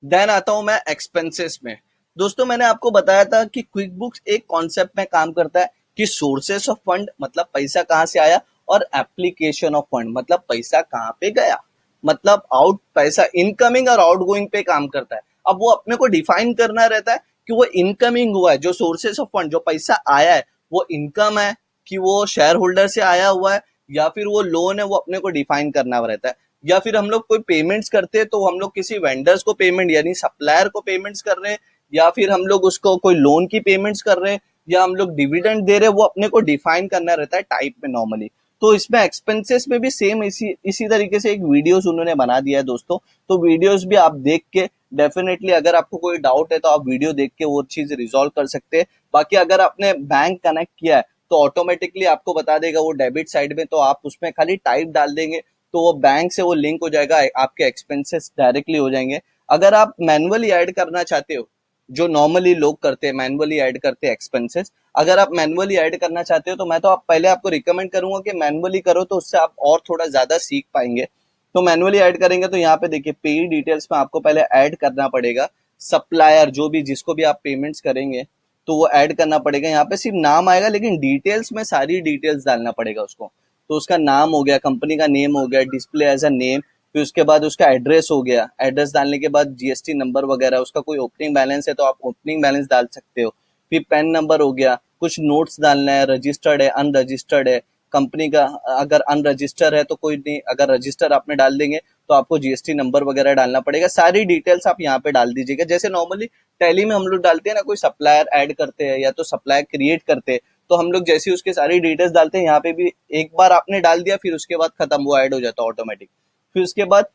Then आता हूं मैं एक्सपेंसेस में। दोस्तों मैंने आपको बताया था कि क्विक बुक्स एक कॉन्सेप्ट में काम करता है कि सोर्सेस ऑफ फंड मतलब पैसा कहाँ से आया, और एप्लीकेशन ऑफ फंड मतलब पैसा कहाँ पे गया, मतलब आउट पैसा इनकमिंग और आउटगोइंग पे काम करता है। अब वो अपने को डिफाइन करना रहता है कि वो इनकमिंग हुआ है, जो सोर्सेस ऑफ फंड जो पैसा आया है वो इनकम है कि वो शेयर होल्डर से आया हुआ है या फिर वो लोन है, वो अपने को डिफाइन करना रहता है। या फिर हम लोग कोई पेमेंट्स करते हैं तो हम लोग किसी वेंडर्स को पेमेंट यानी सप्लायर को पेमेंट्स कर रहे हैं, या फिर हम लोग उसको कोई लोन की पेमेंट्स कर रहे हैं, या हम लोग डिविडेंड दे रहे हैं, वो अपने को डिफाइन करना रहता है टाइप में नॉर्मली। तो इसमें एक्सपेंसेस में भी सेम इसी इसी तरीके से एक वीडियोस उन्होंने बना दिया है दोस्तों। तो वीडियोस भी आप देख के डेफिनेटली अगर आपको कोई डाउट है तो आप वीडियो देख के वो चीज रिजॉल्व कर सकते हैं। बाकी अगर आपने बैंक कनेक्ट किया है तो ऑटोमेटिकली आपको बता देगा वो डेबिट साइड में, तो आप उसमें खाली टाइप डाल देंगे तो वो बैंक से वो लिंक हो जाएगा, आपके एक्सपेंसेस डायरेक्टली हो जाएंगे। अगर आप मैनुअली ऐड करना चाहते हो, जो नॉर्मली लोग करते हैं मैनुअली ऐड करते हैं एक्सपेंसेस, अगर आप मैनुअली ऐड करना चाहते हो तो मैं तो आप पहले आपको रिकमेंड करूंगा कि मैनुअली करो, तो उससे आप और थोड़ा ज्यादा सीख पाएंगे। तो मैनुअली ऐड करेंगे तो यहाँ पे देखिए पे डिटेल्स में आपको पहले ऐड करना पड़ेगा सप्लायर, जो भी जिसको भी आप पेमेंट्स करेंगे तो वो ऐड करना पड़ेगा। यहाँ पे सिर्फ नाम आएगा लेकिन डिटेल्स में सारी डिटेल्स डालना पड़ेगा उसको। तो उसका नाम हो गया, कंपनी का नेम हो गया, डिस्प्ले एज अ नेम, फिर उसके बाद उसका एड्रेस हो गया, एड्रेस डालने के बाद जीएसटी नंबर वगैरह, उसका कोई ओपनिंग बैलेंस है तो आप ओपनिंग बैलेंस डाल सकते हो। फिर पैन नंबर हो गया, कुछ नोट्स डालना है, रजिस्टर्ड है अनरजिस्टर्ड है, कंपनी का अगर अनरजिस्टर है तो कोई नहीं, अगर रजिस्टर आपने डाल देंगे तो आपको जीएसटी नंबर वगैरह डालना पड़ेगा। सारी डिटेल्स आप यहाँ पे डाल दीजिएगा, जैसे नॉर्मली टैली में हम लोग डालते हैं ना, कोई सप्लायर ऐड करते हैं या तो सप्लायर क्रिएट करते हैं, तो हम लोग जैसे उसके सारी डिटेल्स डालते हैं यहाँ पे भी एक बार आपने डाल दिया फिर उसके बाद खत्म, वो ऐड हो जाता है ऑटोमेटिक। फिर उसके बाद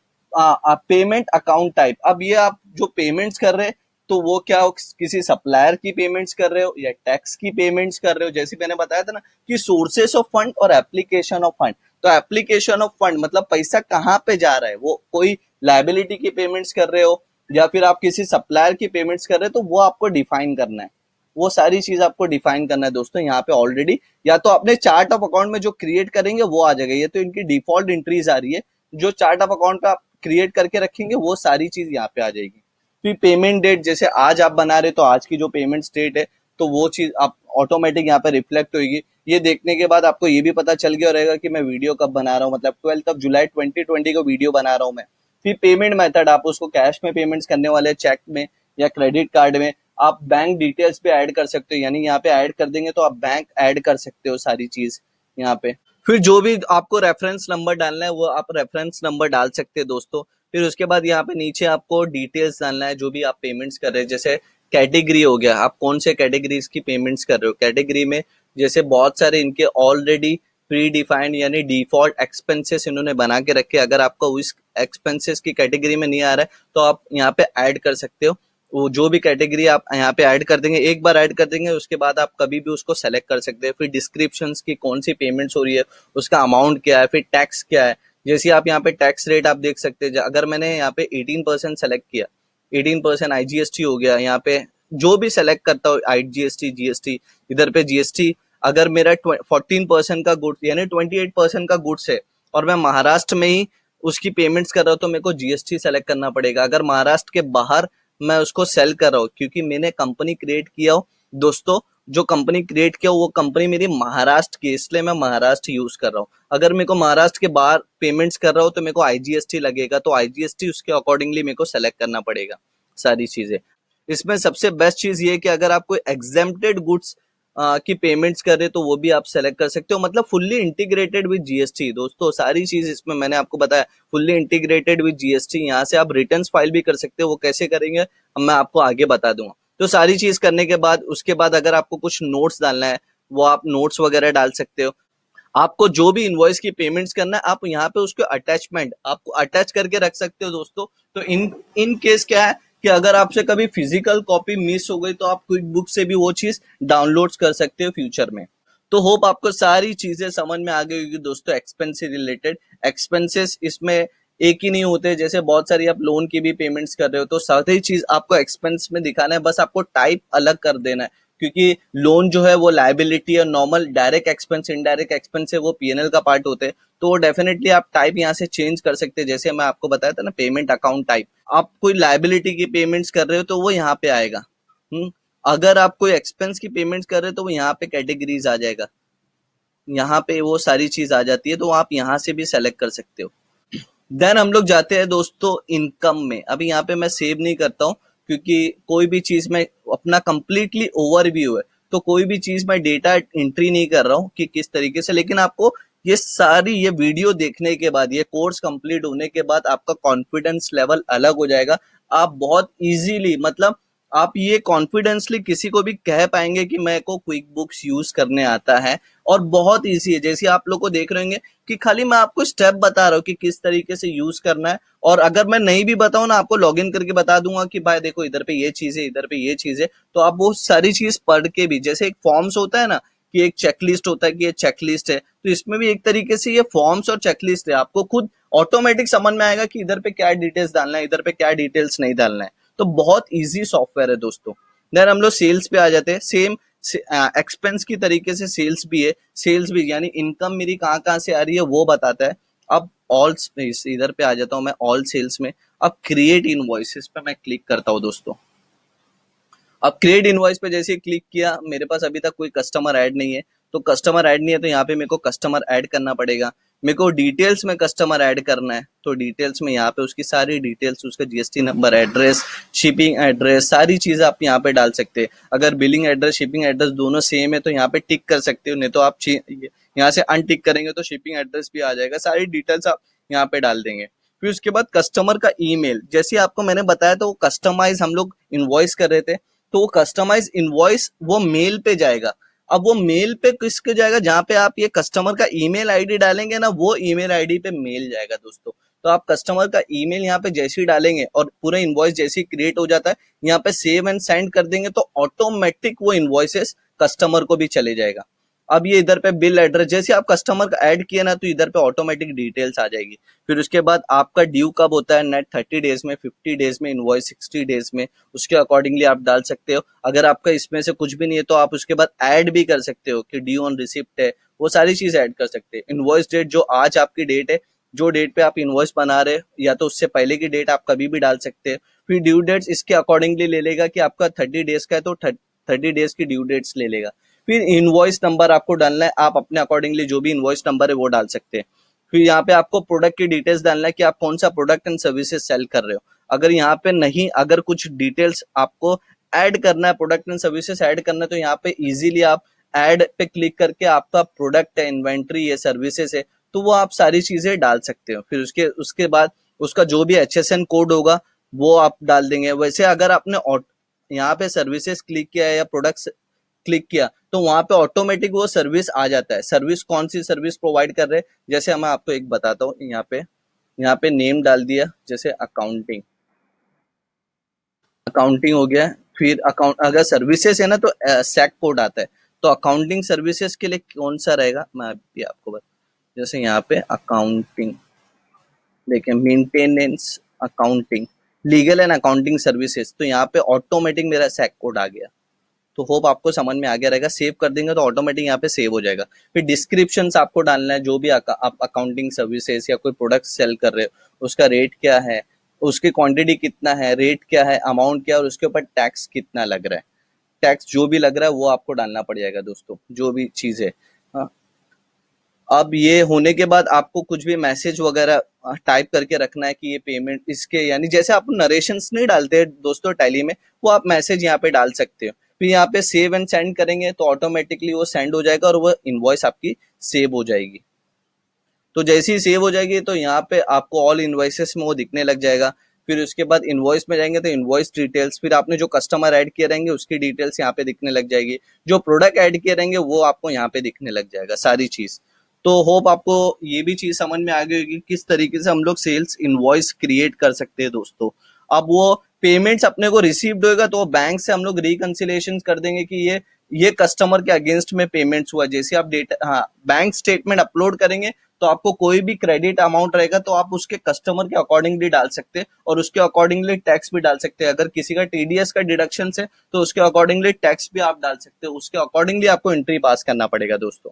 पेमेंट अकाउंट टाइप, अब ये आप जो पेमेंट्स कर रहे हैं तो वो क्या हो, किसी सप्लायर की पेमेंट्स कर रहे हो या टैक्स की पेमेंट्स कर रहे हो। जैसे मैंने बताया था ना कि सोर्सेस ऑफ फंड और एप्लीकेशन ऑफ फंड, तो एप्लीकेशन ऑफ फंड मतलब पैसा कहाँ पे जा रहा है, वो कोई लाइबिलिटी की पेमेंट्स कर रहे हो या फिर आप किसी सप्लायर की पेमेंट्स कर रहे हो, तो वो आपको डिफाइन करना है। वो सारी चीज आपको डिफाइन करना है दोस्तों यहाँ पे ऑलरेडी, या तो अपने चार्ट ऑफ अकाउंट में जो क्रिएट करेंगे वो आ जाएगा। ये तो इनकी डिफॉल्ट एंट्रीज आ रही है, जो चार्ट ऑफ अकाउंट पे आप क्रिएट करके रखेंगे वो सारी चीज यहाँ पे आ जाएगी। फिर पेमेंट डेट, जैसे आज आप बना रहे तो आज की जो पेमेंट डेट है तो वो चीज आप ऑटोमेटिक यहाँ पे रिफ्लेक्ट होगी। ये देखने के बाद आपको ये भी पता चल गया रहेगा कि मैं वीडियो कब बना रहा हूँ, मतलब 12 जुलाई 2020 को वीडियो बना रहा हूँ मैं। फिर पेमेंट मेथड, आप उसको कैश में पेमेंट्स करने वाले, चेक में या क्रेडिट कार्ड में। आप बैंक डिटेल्स पे ऐड कर सकते हो, यानी यहाँ पे ऐड कर देंगे तो आप बैंक ऐड कर सकते हो सारी चीज यहाँ पे। फिर जो भी आपको रेफरेंस नंबर डालना है वो आप रेफरेंस नंबर डाल सकते हैं दोस्तों। फिर उसके बाद यहाँ पे नीचे आपको डिटेल्स डालना है जो भी आप पेमेंट्स कर रहे हैं, जैसे कैटेगरी हो गया, आप कौन से कैटेगरीज की पेमेंट्स कर रहे हो। कैटेगरी में जैसे बहुत सारे इनके ऑलरेडी प्री डिफाइंड यानी डिफॉल्ट एक्सपेंसेस इन्होंने बना के रखे, अगर आपका उस एक्सपेंसेस की कैटेगरी में नहीं आ रहा है तो आप यहाँ पे ऐड कर सकते हो। वो जो भी कैटेगरी आप यहाँ पे ऐड कर देंगे, एक बार ऐड कर देंगे उसके बाद आप कभी भी उसको सेलेक्ट कर सकते हैं। फिर डिस्क्रिप्शंस की कौन सी पेमेंट्स हो रही है, उसका अमाउंट क्या है, फिर टैक्स क्या है। जैसे आप यहाँ पे टैक्स रेट आप देख सकते हैं, अगर मैंने यहाँ पे 18% सेलेक्ट किया, 18% आईजीएसटी हो गया। यहाँ पे जो भी सेलेक्ट करता हो आईजीएसटी जीएसटी, इधर पे जीएसटी, अगर मेरा 14% का गुड्स यानी 28% का गुड्स है और मैं महाराष्ट्र में ही उसकी पेमेंट्स कर रहा हूँ तो मेरे को जीएसटी सेलेक्ट करना पड़ेगा। अगर महाराष्ट्र के बाहर मैं उसको सेल कर रहा हूँ, क्योंकि मैंने कंपनी क्रिएट किया हो दोस्तों, जो कंपनी क्रिएट किया वो कंपनी मेरी महाराष्ट्र की, इसलिए मैं महाराष्ट्र यूज कर रहा हूँ। अगर मेरे को महाराष्ट्र के बाहर पेमेंट्स कर रहा हूँ तो मेरे को आईजीएसटी लगेगा, तो आईजीएसटी उसके अकॉर्डिंगली मेरे को सेलेक्ट करना पड़ेगा सारी चीजें। इसमें सबसे बेस्ट चीज ये है कि अगर आप कोई एग्जेम्प्टेड गुड्स की पेमेंट्स कर रहे हो तो वो भी आप सेलेक्ट कर सकते हो, मतलब फुल्ली इंटीग्रेटेड विद जीएसटी दोस्तों। सारी चीज इसमें मैंने आपको बताया फुल्ली इंटीग्रेटेड विद जीएसटी। यहाँ से आप रिटर्न्स फाइल भी कर सकते हो, वो कैसे करेंगे अब मैं आपको आगे बता दूंगा। तो सारी चीज करने के बाद उसके बाद अगर आपको कुछ नोट्स डालना है वो आप नोट्स वगैरह डाल सकते हो। आपको जो भी इनवॉइस की पेमेंट्स करना है आप यहाँ पे उसको अटैचमेंट आपको अटैच करके रख सकते हो दोस्तों। तो इन केस क्या है कि अगर आपसे कभी फिजिकल कॉपी मिस हो गई तो आप क्विक बुक से भी वो चीज डाउनलोड कर सकते हो फ्यूचर में। तो होप आपको सारी चीजें समझ में आ गई होगी दोस्तों एक्सपेंस से रिलेटेड। एक्सपेंसेस इसमें एक ही नहीं होते, जैसे बहुत सारी आप लोन की भी पेमेंट्स कर रहे हो तो सारी चीज आपको एक्सपेंस में दिखाना है, बस आपको टाइप अलग कर देना है। क्योंकि लोन जो है वो लायबिलिटी और normal direct expense indirect expense है वो पीएनएल का पार्ट होते हैं। तो डेफिनेटली आप टाइप यहाँ से चेंज कर सकते हैं। जैसे मैं आपको बताया था ना, पेमेंट अकाउंट टाइप, आप कोई लायबिलिटी की पेमेंट्स कर रहे हो तो वो यहाँ पे आएगा। अगर आप कोई एक्सपेंस की पेमेंट्स कर रहे हो तो वो यहाँ पे कैटेगरीज आ जाएगा, यहाँ पे वो सारी चीज आ जाती है, तो आप यहाँ से भी सेलेक्ट कर सकते हो। देन हम लोग जाते हैं दोस्तों इनकम में। अभी यहाँ पे मैं सेव नहीं करता हूँ, क्योंकि कोई भी चीज में अपना कंप्लीटली ओवरव्यू है, तो कोई भी चीज मैं डेटा एंट्री नहीं कर रहा हूँ कि किस तरीके से। लेकिन आपको ये सारी ये वीडियो देखने के बाद, ये कोर्स कंप्लीट होने के बाद आपका कॉन्फिडेंस लेवल अलग हो जाएगा। आप बहुत इजीली, मतलब आप ये कॉन्फिडेंसली किसी को भी कह पाएंगे कि मेरे को क्विक बुक्स यूज करने आता है, और बहुत इजी है। जैसे आप लोग को देख रहे होंगे कि खाली मैं आपको स्टेप बता रहा हूँ कि किस तरीके से यूज करना है। और अगर मैं नहीं भी बताऊं ना, आपको लॉगिन करके बता दूंगा कि भाई देखो इधर पे ये चीज है, इधर पे ये चीज है, तो आप वो सारी चीज पढ़ के भी, जैसे एक फॉर्म्स होता है ना कि एक चेकलिस्ट होता है कि ये चेकलिस्ट है, तो इसमें भी एक तरीके से ये फॉर्म्स और चेकलिस्ट है। आपको खुद ऑटोमेटिक समझ में आएगा कि इधर पे क्या डिटेल्स डालना है, इधर पे क्या डिटेल्स नहीं डालना है। तो बहुत इजी सॉफ्टवेयर है दोस्तों। देन हम लोग सेल्स पे आ जाते हैं। सेम एक्सपेंस की तरीके से सेल्स भी है। सेल्स भी यानी इनकम मेरी कहाँ कहाँ से आ रही है वो बताता है। अब ऑल, इधर पे आ जाता हूँ मैं ऑल सेल्स में। अब क्रिएट इनवॉइसेस पे मैं क्लिक करता हूँ दोस्तों। अब क्रिएट इनवॉइस पे जैसे क्लिक किया, मेरे पास अभी तक कोई कस्टमर ऐड नहीं है, तो कस्टमर ऐड नहीं है तो यहाँ पे मेरे को कस्टमर ऐड करना पड़ेगा। मेरे को डिटेल्स में कस्टमर ऐड करना है, तो डिटेल्स में यहाँ पे उसकी सारी डिटेल्स, उसका GST number, address, shipping address, सारी चीजें आप यहाँ पे डाल सकते हैं। अगर बिलिंग एड्रेस शिपिंग एड्रेस दोनों सेम है तो यहाँ पे टिक कर सकते हो, नहीं तो आप यहाँ से अनटिक करेंगे तो शिपिंग एड्रेस भी आ जाएगा। सारी डिटेल्स आप यहाँ पे डाल देंगे। फिर उसके बाद कस्टमर का ईमेल, जैसे आपको मैंने बताया तो वो कस्टमाइज हम लोग इनवॉइस कर रहे थे, तो वो कस्टमाइज इनवॉइस वो मेल पे जाएगा। अब वो मेल पे किसके जाएगा, जहां पे आप ये कस्टमर का ईमेल आईडी डालेंगे ना, वो ईमेल आईडी पे मेल जाएगा दोस्तों। तो आप कस्टमर का ईमेल यहाँ पे जैसे ही डालेंगे और पूरा इनवॉइस जैसे ही क्रिएट हो जाता है, यहाँ पे सेव एंड सेंड कर देंगे तो ऑटोमेटिक वो इनवॉइसेस कस्टमर को भी चले जाएगा। अब ये इधर पे बिल एड्रेस, जैसे आप कस्टमर का ऐड किया ना तो इधर पे ऑटोमेटिक डिटेल्स आ जाएगी। फिर उसके बाद आपका ड्यू कब होता है, नेट 30 डेज में, 50 डेज में, इनवॉइस 60 डेज में, उसके अकॉर्डिंगली आप डाल सकते हो। अगर आपका इसमें से कुछ भी नहीं है तो आप उसके बाद ऐड भी कर सकते हो कि ड्यू ऑन रिसिप्ट है, वो सारी चीज ऐड कर सकते हैं। इनवॉइस डेट, जो आज आपकी डेट है, जो डेट पे आप इनवॉइस बना रहे या तो उससे पहले की डेट आप कभी भी डाल सकते हैं। फिर ड्यू डेट्स इसके अकॉर्डिंगली ले लेगा कि आपका 30 डेज का है तो 30 डेज की ड्यू डेट्स ले लेगा। फिर इनवॉइस नंबर आपको डालना है, आप अपने अकॉर्डिंगली जो भी इनवॉइस नंबर है वो डाल सकते हैं। फिर यहाँ पे आपको प्रोडक्ट की डिटेल्स डालना है कि आप कौन सा प्रोडक्ट एंड सर्विसेज सेल कर रहे हो। अगर यहाँ पे नहीं, अगर कुछ डिटेल्स आपको ऐड करना है, प्रोडक्ट एंड सर्विसेज ऐड करना है, तो यहाँ पे इजीली आप ऐड पे क्लिक करके आपका प्रोडक्ट है, इन्वेंट्री है, सर्विसेज है, तो वो आप सारी चीजें डाल सकते हो। फिर उसके उसके बाद उसका जो भी HSN कोड होगा वो आप डाल देंगे। वैसे अगर आपने यहाँ पे सर्विसेज क्लिक किया है या प्रोडक्ट क्लिक किया तो वहां पे ऑटोमेटिक वो सर्विस आ जाता है। सर्विस कौन सी सर्विस प्रोवाइड कर रहे हैं, जैसे मैं आपको एक बताता हूँ। यहाँ पे नेम डाल दिया, जैसे अकाउंटिंग, अकाउंटिंग हो गया। फिर अकाउंट, अगर सर्विसेज है ना तो सैक कोड आता है, तो अकाउंटिंग सर्विसेज के लिए कौन सा रहेगा मैं अभी आपको बता। जैसे यहाँ पे अकाउंटिंग, देखिए maintenance accounting, legal and accounting services, तो यहाँ पे ऑटोमेटिक मेरा सैक कोड आ गया। तो होप आपको समझ में आ गया रहेगा। सेव कर देंगे तो ऑटोमेटिक यहाँ पे सेव हो जाएगा। फिर डिस्क्रिप्शन आपको डालना है, जो भी आप अकाउंटिंग सर्विसेज या कोई प्रोडक्ट सेल कर रहे हो, उसका रेट क्या है, उसकी क्वांटिटी कितना है, रेट क्या है, अमाउंट क्या है, और उसके ऊपर टैक्स कितना लग रहा है। टैक्स जो भी लग रहा है वो आपको डालना पड़ जाएगा दोस्तों, जो भी चीज है। हाँ, अब ये होने के बाद आपको कुछ भी मैसेज वगैरह टाइप करके रखना है कि ये पेमेंट इसके, यानी जैसे आप नरेशंस नहीं डालते दोस्तों टैली में, वो आप मैसेज यहाँ पे डाल सकते हो। फिर यहाँ पे सेव एंड सेंड करेंगे तो ऑटोमेटिकली वो सेंड हो जाएगा और वो इनवॉइस आपकी सेव हो जाएगी। तो जैसे ही सेव हो जाएगी तो यहाँ पे आपको ऑल इनवॉइसेस में वो दिखने लग जाएगा। फिर उसके बाद इनवॉइस में जाएंगे तो इनवॉइस डिटेल्स, फिर आपने जो कस्टमर ऐड किए रहेंगे उसकी डिटेल्स यहाँ पे दिखने लग जाएगी, जो प्रोडक्ट ऐड किए रहेंगे वो आपको यहाँ पे दिखने लग जाएगा सारी चीज। तो होप आपको ये भी चीज समझ में आ गई होगी किस तरीके से हम लोग सेल्स इनवॉइस क्रिएट कर सकते हैं दोस्तों। अब वो पेमेंट्स अपने को रिसीव्ड होएगा तो बैंक से हम लोग रिकंसिलेशन कर देंगे कि ये कस्टमर के अगेंस्ट में पेमेंट्स हुआ। जैसे आप डेटा, हाँ, बैंक स्टेटमेंट अपलोड करेंगे तो आपको कोई भी क्रेडिट अमाउंट रहेगा तो आप उसके कस्टमर के अकॉर्डिंगली डाल सकते हैं और उसके अकॉर्डिंगली टैक्स भी डाल सकते हैं। अगर किसी का टीडीएस का डिडक्शन है तो उसके अकॉर्डिंगली टैक्स भी आप डाल सकते हो, उसके अकॉर्डिंगली आपको एंट्री पास करना पड़ेगा दोस्तों।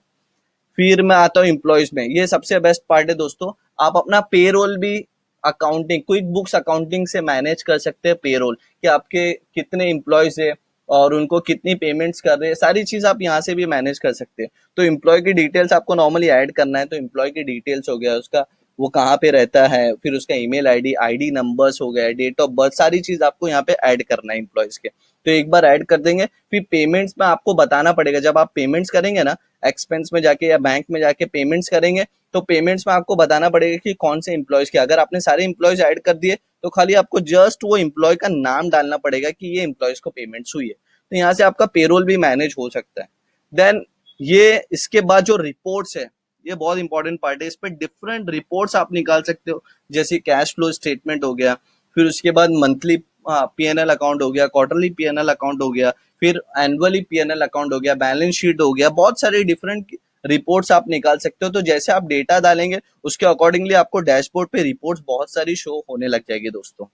फिर मैं आता हूँ एम्प्लॉयज में, ये सबसे बेस्ट पार्ट है दोस्तों। आप अपना पेरोल भी अकाउंटिंग, क्विक बुक्स अकाउंटिंग से मैनेज कर सकते हैं पेरोल, कि आपके कितने एम्प्लॉयज है और उनको कितनी पेमेंट्स कर रहे हैं, सारी चीज आप यहाँ से भी मैनेज कर सकते हैं। तो एम्प्लॉय की डिटेल्स आपको नॉर्मली ऐड करना है, तो एम्प्लॉय की डिटेल्स हो गया उसका, वो कहाँ पे रहता है, फिर उसका ईमेल आईडी, आईडी नंबर्स हो गया, डेट ऑफ बर्थ, सारी चीज आपको यहाँ पे ऐड करना है एम्प्लॉयज के। तो एक बार ऐड कर देंगे, फिर पेमेंट्स में आपको बताना पड़ेगा, जब आप पेमेंट्स करेंगे ना, एक्सपेंस में जाके या बैंक में जाके पेमेंट्स करेंगे, तो पेमेंट्स में आपको बताना पड़ेगा कि कौन से एम्प्लॉयज के। अगर आपने सारे एम्प्लॉयज ऐड कर दिए तो खाली आपको जस्ट वो एम्प्लॉय का नाम डालना पड़ेगा कि ये एम्प्लॉयज को पेमेंट्स हुई है। तो यहाँ से आपका पेरोल भी मैनेज हो सकता है। देन ये इसके बाद जो रिपोर्ट्स है, ये बहुत इंपॉर्टेंट पार्ट है। इस पे डिफरेंट रिपोर्ट्स आप निकाल सकते हो, जैसे कैश फ्लो स्टेटमेंट हो गया, फिर उसके बाद मंथली पीएनएल अकाउंट हो गया, क्वार्टरली पीएनएल अकाउंट हो गया, फिर एनुअली पीएनएल अकाउंट हो गया, बैलेंस शीट हो गया, बहुत सारे डिफरेंट रिपोर्ट्स आप निकाल सकते हो। तो जैसे आप डेटा डालेंगे उसके अकॉर्डिंगली आपको डैशबोर्ड पे रिपोर्ट्स बहुत सारी शो होने लग जाएगी दोस्तों।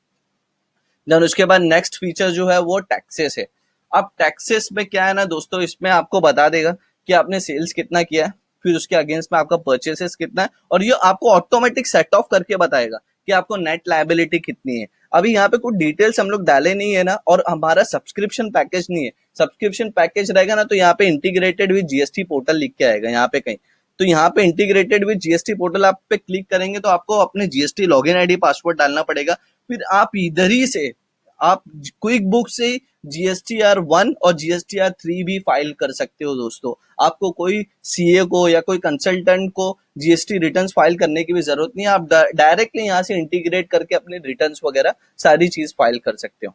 देन उसके बाद नेक्स्ट फीचर जो है वो टैक्सेस है। अब टैक्सेस में क्या है ना दोस्तों, इसमें आपको बता देगा कि आपने सेल्स कितना किया है, फिर उसके अगेंस्ट में आपका परचेसेस कितना है, और ये आपको ऑटोमेटिक सेट ऑफ करके बताएगा कि आपको नेट लायबिलिटी कितनी है। अभी यहाँ पे कुछ डिटेल्स हम लोग डाले नहीं है ना, और हमारा सब्सक्रिप्शन पैकेज नहीं है। सब्सक्रिप्शन पैकेज रहेगा ना तो यहाँ पे इंटीग्रेटेड विद जीएसटी पोर्टल लिख के आएगा यहाँ पे कहीं। तो यहाँ पे इंटीग्रेटेड विद जीएसटी पोर्टल आप पे क्लिक करेंगे तो आपको अपने जीएसटी लॉगिन आईडी पासवर्ड डालना पड़ेगा। फिर आप इधर ही से आप क्विक बुक से GSTR 1 और GSTR 3 भी फाइल कर सकते हो दोस्तों। आपको कोई सीए को या कोई कंसल्टेंट को जीएसटी रिटर्न्स फाइल करने की भी जरूरत नहीं है। आप डायरेक्टली यहाँ से इंटीग्रेट करके अपने रिटर्न्स वगैरह सारी चीज फाइल कर सकते हो।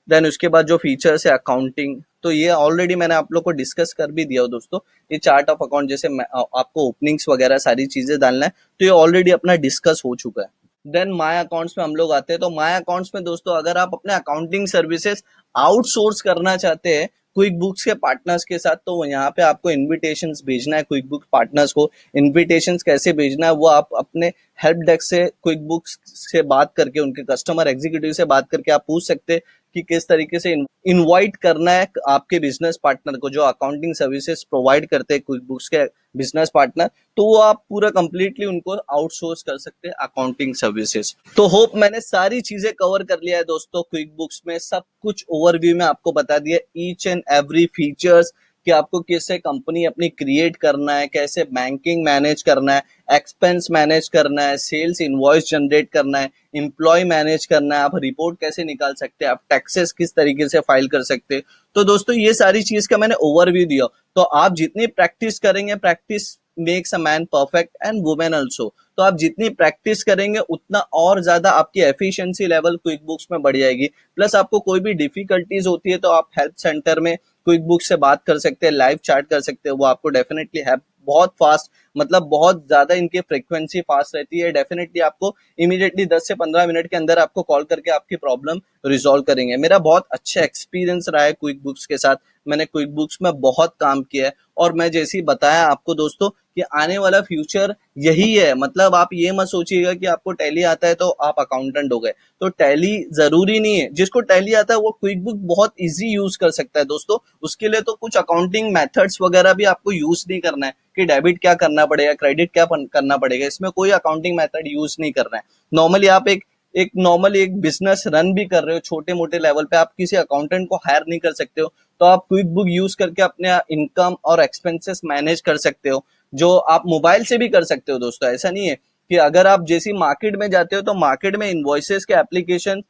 देन उसके बाद जो फीचर्स है अकाउंटिंग, तो ये ऑलरेडी मैंने आप लोग को डिस्कस कर भी दिया हो दोस्तों। ये चार्ट ऑफ अकाउंट, जैसे आपको ओपनिंग्स वगैरह सारी चीजें डालना है, तो ये ऑलरेडी अपना डिस्कस हो चुका है। देन माय अकाउंट्स में हम लोग आते हैं। तो माय अकाउंट्स में दोस्तों अगर आप अपने अकाउंटिंग सर्विसेज आउटसोर्स करना चाहते हैं क्विक बुक्स के पार्टनर्स के साथ, तो यहाँ पे आपको इनविटेशंस भेजना है क्विक बुक पार्टनर्स को। इनविटेशंस कैसे भेजना है वो आप अपने हेल्प डेस्क से क्विक बुक्स से बात करके, उनके कस्टमर एग्जीक्यूटिव से बात करके आप पूछ सकते हैं कि किस तरीके से इनवाइट करना है आपके बिजनेस पार्टनर को, जो अकाउंटिंग सर्विसेज प्रोवाइड करते हैं क्विक बुक्स के बिजनेस पार्टनर। तो वो आप पूरा कंप्लीटली उनको आउटसोर्स कर सकते हैं अकाउंटिंग सर्विसेज। तो होप मैंने सारी चीजें कवर कर लिया है दोस्तों। क्विक बुक्स में सब कुछ ओवरव्यू में आपको बता दिया, ईच एंड एवरी फीचर्स, कि आपको कैसे कंपनी अपनी क्रिएट करना है, कैसे बैंकिंग मैनेज करना है, एक्सपेंस मैनेज करना है, सेल्स इनवॉइस जनरेट करना है, एम्प्लॉय मैनेज करना है, आप रिपोर्ट कैसे निकाल सकते हैं, आप टैक्सेस किस तरीके से फाइल कर सकते हैं। तो दोस्तों ये सारी चीज का मैंने ओवरव्यू दिया। तो आप जितनी प्रैक्टिस करेंगे, practice makes a man perfect and women also. तो आप जितनी प्रैक्टिस करेंगे उतना और ज्यादा आपकी एफिशिएंसी लेवल क्विक बुक्स में बढ़ जाएगी। प्लस आपको कोई भी डिफिकल्टीज होती है तो आप हेल्प सेंटर में क्विक बुक से बात कर सकते हैं, लाइव चैट कर सकते हैं, वो आपको डेफिनेटली हेल्प बहुत फास्ट, मतलब बहुत ज्यादा इनकी फ्रीक्वेंसी फास्ट रहती है। डेफिनेटली आपको इमीडिएटली 10 से 15 मिनट के अंदर आपको कॉल करके आपकी प्रॉब्लम रिजॉल्व करेंगे। मेरा बहुत अच्छा एक्सपीरियंस रहा है क्विक बुक्स के साथ, मैंने क्विक बुक्स में बहुत काम किया है। और मैं जैसे ही बताया आपको दोस्तों कि आने वाला फ्यूचर यही है। मतलब आप ये मत सोचिएगा कि आपको टैली आता है तो आप अकाउंटेंट हो गए। तो टैली जरूरी नहीं है, जिसको टैली आता है वो क्विक बुक बहुत इजी यूज कर सकता है दोस्तों। उसके लिए तो कुछ अकाउंटिंग मेथड्स वगैरह भी आपको यूज नहीं करना है कि डेबिट क्या करना पड़ेगा, क्रेडिट क्या करना पड़ेगा, इसमें कोई अकाउंटिंग मेथड यूज नहीं करना है। नॉर्मली आप एक नॉर्मली एक बिजनेस रन भी कर रहे हो छोटे मोटे लेवल पे, आप किसी अकाउंटेंट को हायर नहीं कर सकते हो, तो आप क्विक बुक यूज करके अपने इनकम और एक्सपेंसेस मैनेज कर सकते हो, जो आप मोबाइल से भी कर सकते हो दोस्तों। ऐसा नहीं है कि अगर आप जैसी मार्केट में जाते हो तो मार्केट में इनवॉइसेस के एप्लीकेशन,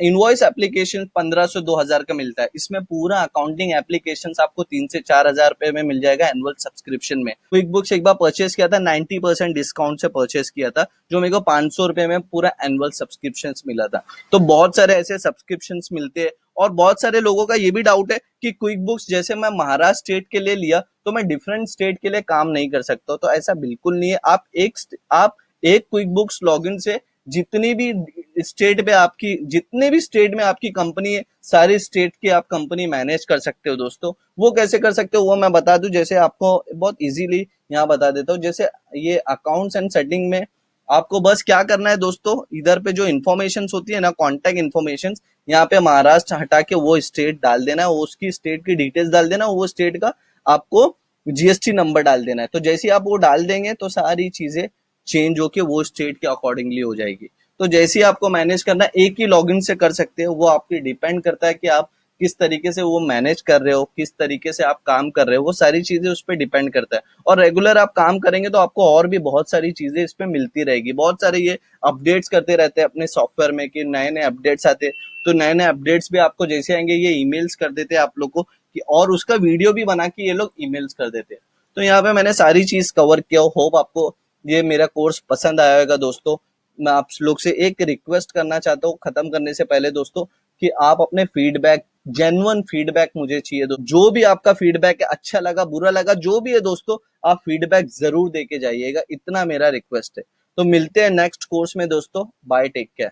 इनवॉइस एप्लीकेशन 1500-2000 का मिलता है। इसमें पूरा अकाउंटिंग एप्लीकेशन आपको 3 से 4 हजार रुपए में मिल जाएगा एनुअल सब्सक्रिप्शन में। क्विक बुक्स एक बार परचेस किया था, 90% डिस्काउंट से परचेस किया था, जो मेरे को 500 रुपए में पूरा एनुअल सब्सक्रिप्शन मिला था। तो बहुत सारे ऐसे सब्सक्रिप्शन मिलते हैं। और बहुत सारे लोगों का ये भी डाउट है कि क्विक बुक्स जैसे मैं महाराष्ट्र स्टेट के लिए लिया तो मैं डिफरेंट स्टेट के लिए काम नहीं कर सकता। तो ऐसा बिल्कुल नहीं है। आप एक क्विक बुक्स लॉगिन से जितनी भी स्टेट पे आपकी, जितने भी स्टेट में आपकी कंपनी है, सारे स्टेट की आप कंपनी मैनेज कर सकते हो दोस्तों। वो कैसे कर सकते हो वो मैं बता दूं, जैसे आपको बहुत इजीली यहाँ बता देता हूँ। जैसे ये अकाउंट्स एंड सेटिंग में आपको बस क्या करना है दोस्तों, इधर पे जो इन्फॉर्मेशन होती है ना, कॉन्टेक्ट इन्फॉर्मेशन, यहाँ पे महाराष्ट्र हटा के वो स्टेट डाल देना है, उसकी स्टेट की डिटेल्स डाल देना, वो स्टेट का आपको जीएसटी नंबर डाल देना है। तो जैसे ही आप वो डाल देंगे तो सारी चीजें चेंज होके वो स्टेट के अकॉर्डिंगली हो जाएगी। तो जैसे ही आपको मैनेज करना है, एक ही लॉगिन से कर सकते हो, वो आपकी डिपेंड करता है कि आप किस तरीके से वो मैनेज कर रहे हो, किस तरीके से आप काम कर रहे हो, वो सारी चीजें उस पर डिपेंड करता है। और रेगुलर आप काम करेंगे तो आपको और भी बहुत सारी चीजें इस पे मिलती रहेगी। बहुत सारे ये अपडेट्स करते रहते हैं अपने सॉफ्टवेयर में कि नए नए अपडेट्स आते हैं, तो नए नए अपडेट्स भी आपको जैसे आएंगे ये ईमेल्स कर देते हैं आप लोग को कि, और उसका वीडियो भी बना के ये लोग ईमेल्स कर देते हैं। तो यहाँ पे मैंने सारी चीज कवर किया। होप आपको ये मेरा कोर्स पसंद आया होगा दोस्तों। मैं आप लोग से एक रिक्वेस्ट करना चाहता हूँ खत्म करने से पहले दोस्तों, कि आप अपने फीडबैक, जेन्युइन फीडबैक मुझे चाहिए। जो भी आपका फीडबैक है, अच्छा लगा बुरा लगा जो भी है दोस्तों, आप फीडबैक जरूर देके जाइएगा, इतना मेरा रिक्वेस्ट है। तो मिलते हैं नेक्स्ट कोर्स में दोस्तों, बाय, टेक केयर।